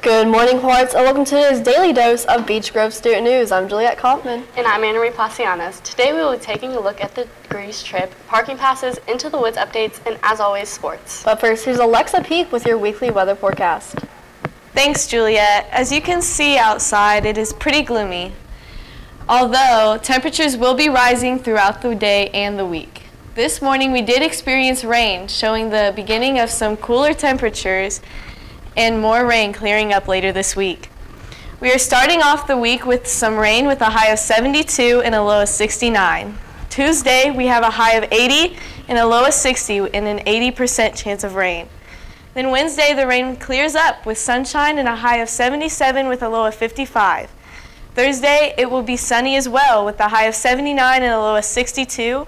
Good morning, Hearts, and welcome to today's daily dose of Beech Grove Student News. I'm Juliet Kaufman. And I'm Anna Marie Pasianos. Today we will be taking a look at the Greece trip, parking passes, Into the Woods updates, and as always, sports. But first, here's Alexa Peak with your weekly weather forecast. Thanks, Juliet. As you can see outside, it is pretty gloomy. Although temperatures will be rising throughout the day and the week. This morning we did experience rain, showing the beginning of some cooler temperatures and more rain clearing up later this week. We are starting off the week with some rain with a high of 72 and a low of 69. Tuesday we have a high of 80 and a low of 60 and an 80% chance of rain. Then Wednesday the rain clears up with sunshine and a high of 77 with a low of 55. Thursday it will be sunny as well with a high of 79 and a low of 62.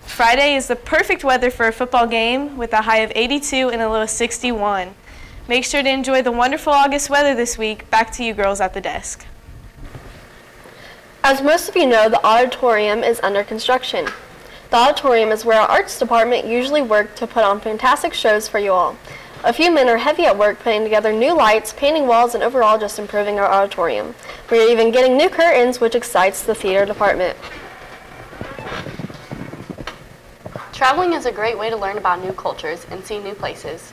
Friday is the perfect weather for a football game with a high of 82 and a low of 61. Make sure to enjoy the wonderful August weather this week. Back to you girls at the desk. As most of you know, the auditorium is under construction. The auditorium is where our arts department usually work to put on fantastic shows for you all. A few men are heavy at work putting together new lights, painting walls, and overall just improving our auditorium. We are even getting new curtains, which excites the theater department. Traveling is a great way to learn about new cultures and see new places.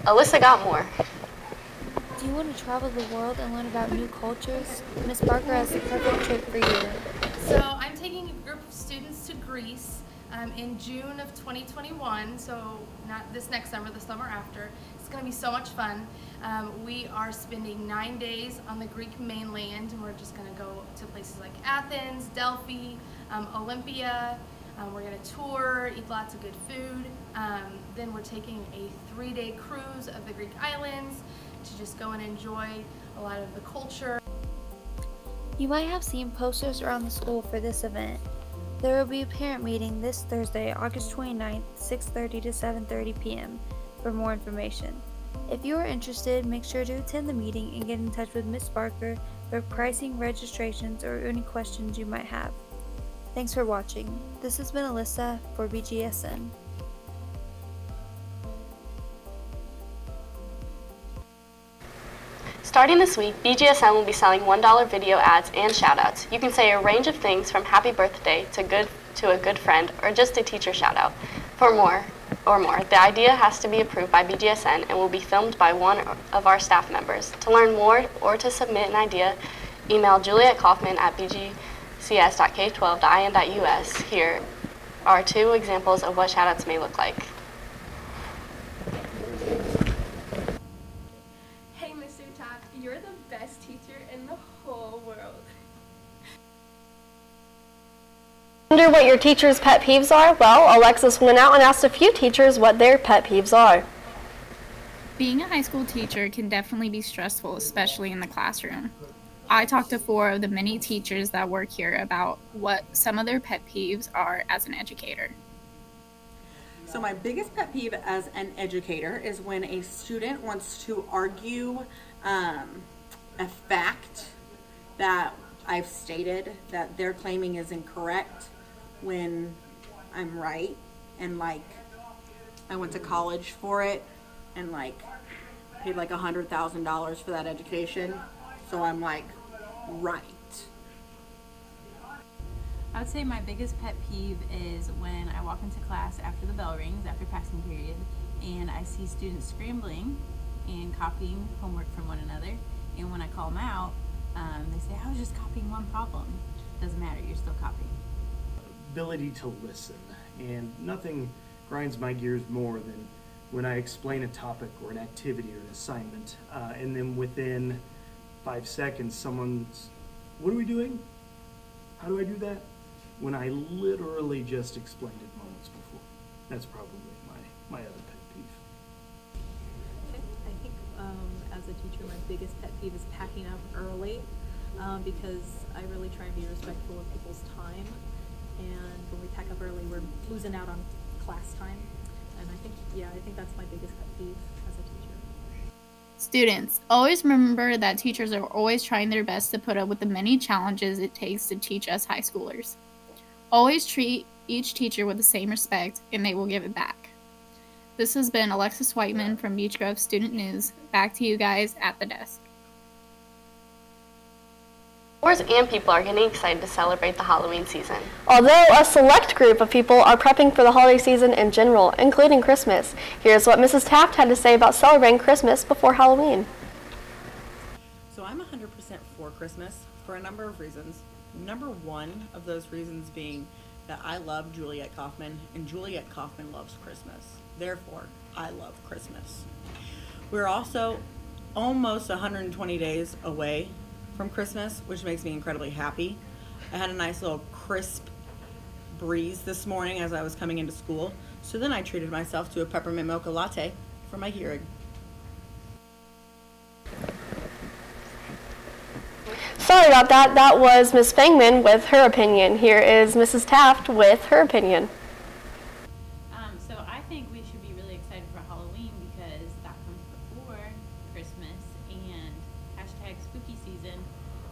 Alyssa got more. Do you want to travel the world and learn about new cultures? Miss Barker has the perfect trip for you. So I'm taking a group of students to Greece in June of 2021, so not this next summer, the summer after. It's going to be so much fun. We are spending 9 days on the Greek mainland, and we're just going to go to places like Athens, Delphi, Olympia. We're going to tour, eat lots of good food. Then we're taking a 3-day cruise of the Greek islands to just go and enjoy a lot of the culture. You might have seen posters around the school for this event. There will be a parent meeting this Thursday, August 29th, 6:30 to 7:30 p.m. for more information. If you are interested, make sure to attend the meeting and get in touch with Miss Barker for pricing, registrations, or any questions you might have. Thanks for watching. This has been Alyssa for BGSN. Starting this week, BGSN will be selling $1 video ads and shoutouts. You can say a range of things from happy birthday to a good friend or just a teacher shoutout. For more, the idea has to be approved by BGSN and will be filmed by one of our staff members. To learn more or to submit an idea, email Juliet Kaufman at bgcs.k12.in.us. Here are 2 examples of what shoutouts may look like. Hey Mr. Top, you're the best teacher in the whole world. Wonder what your teachers' pet peeves are? Well, Alexis went out and asked a few teachers what their pet peeves are. Being a high school teacher can definitely be stressful, especially in the classroom. I talked to 4 of the many teachers that work here about what some of their pet peeves are as an educator. So my biggest pet peeve as an educator is when a student wants to argue a fact that I've stated that they're claiming is incorrect when I'm right, and like I went to college for it and like paid like $100,000 for that education, so I'm like right. I would say my biggest pet peeve is when I walk into class after the bell rings, after passing period, and I see students scrambling and copying homework from one another, and when I call them out, they say, I was just copying one problem. Doesn't matter, you're still copying. Ability to listen, and nothing grinds my gears more than when I explain a topic or an activity or an assignment, and then within 5 seconds someone's, what are we doing? How do I do that? When I literally just explained it moments before. That's probably my other pet peeve. Okay. I think as a teacher, my biggest pet peeve is packing up early because I really try and be respectful of people's time. And when we pack up early, we're losing out on class time. And I think that's my biggest pet peeve as a teacher. Students, always remember that teachers are always trying their best to put up with the many challenges it takes to teach us high schoolers. Always treat each teacher with the same respect, and they will give it back. This has been Alexis Whiteman from Beech Grove Student News. Back to you guys at the desk. Boys and people are getting excited to celebrate the Halloween season. Although a select group of people are prepping for the holiday season in general, including Christmas. Here's what Mrs. Taft had to say about celebrating Christmas before Halloween. So I'm 100% for Christmas for a number of reasons. Number one of those reasons being that I love Juliet Kaufman, and Juliet Kaufman loves Christmas. Therefore, I love Christmas. We're also almost 120 days away from Christmas, which makes me incredibly happy. I had a nice little crisp breeze this morning as I was coming into school, so then I treated myself to a peppermint mocha latte for my hearing. Sorry about that. That was Ms. Fangman with her opinion. Here is Mrs. Taft with her opinion. So I think we should be really excited for Halloween because that comes before Christmas and hashtag spooky season.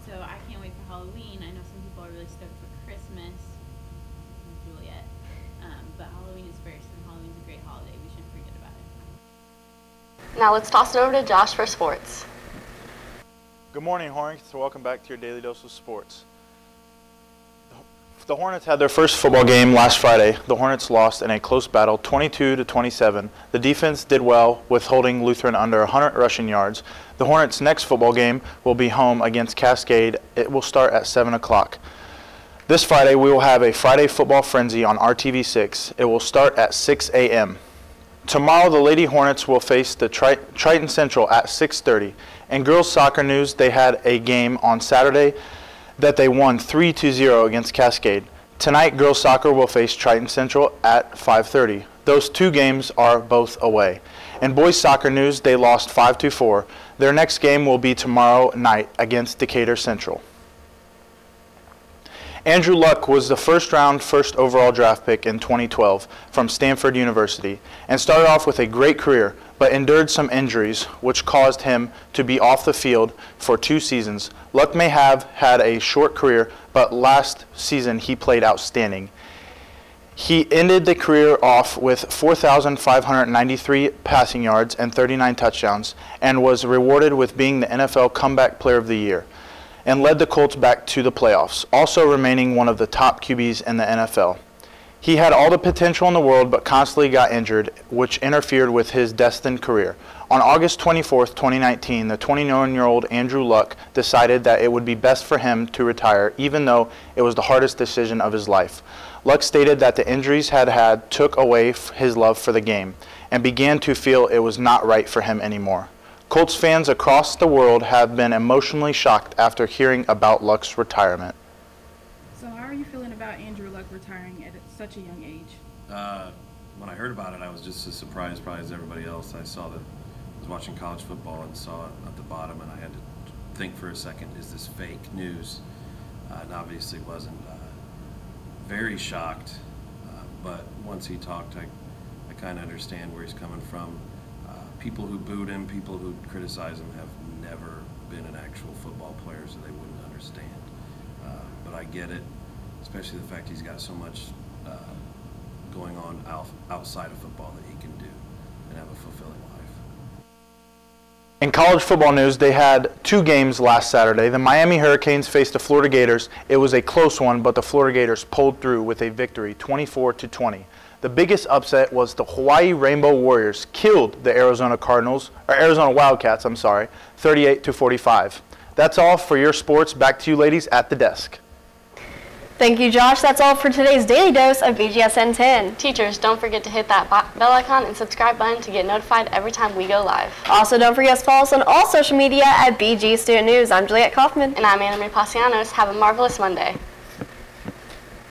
So I can't wait for Halloween. I know some people are really stoked for Christmas, Juliet, but Halloween is first, and Halloween's a great holiday. We shouldn't forget about it. Now let's toss it over to Josh for sports. Good morning, Hornets. Welcome back to your Daily Dose of Sports. The Hornets had their first football game last Friday. The Hornets lost in a close battle, 22-27. The defense did well with holding Lutheran under 100 rushing yards. The Hornets' next football game will be home against Cascade. It will start at 7 o'clock. This Friday, we will have a Friday Football Frenzy on RTV6. It will start at 6 a.m. Tomorrow, the Lady Hornets will face the Triton Central at 6:30. In girls soccer news, they had a game on Saturday that they won 3-0 against Cascade. Tonight, girls soccer will face Triton Central at 5:30. Those two games are both away. In boys soccer news, they lost 5-4. Their next game will be tomorrow night against Decatur Central. Andrew Luck was the first overall draft pick in 2012 from Stanford University and started off with a great career, but endured some injuries which caused him to be off the field for 2 seasons. Luck may have had a short career, but last season he played outstanding. He ended the career off with 4,593 passing yards and 39 touchdowns and was rewarded with being the NFL Comeback Player of the Year, and led the Colts back to the playoffs, also remaining one of the top QBs in the NFL. He had all the potential in the world but constantly got injured, which interfered with his destined career. On August 24, 2019, the 29-year-old Andrew Luck decided that it would be best for him to retire, even though it was the hardest decision of his life. Luck stated that the injuries took away his love for the game and began to feel it was not right for him anymore. Colts fans across the world have been emotionally shocked after hearing about Luck's retirement. So how are you feeling about Andrew Luck retiring at such a young age? When I heard about it, I was just as surprised probably as everybody else. I was watching college football and saw it at the bottom, and I had to think for a second, is this fake news? And obviously wasn't. Very shocked, but once he talked, I kind of understand where he's coming from. People who booed him, people who criticize him have never been an actual football player, so they wouldn't understand. But I get it, especially the fact he's got so much going on outside of football that he can do and have a fulfilling life. In college football news, they had 2 games last Saturday. The Miami Hurricanes faced the Florida Gators. It was a close one, but the Florida Gators pulled through with a victory, 24-20. The biggest upset was the Hawaii Rainbow Warriors killed the Arizona Wildcats, 38-45. That's all for your sports. Back to you ladies at the desk. Thank you, Josh. That's all for today's Daily Dose of BGSN 10. Teachers, don't forget to hit that bell icon and subscribe button to get notified every time we go live. Also, don't forget to follow us on all social media at BG Student News. I'm Juliet Kaufman. And I'm Anna Marie Pasianos. Have a marvelous Monday.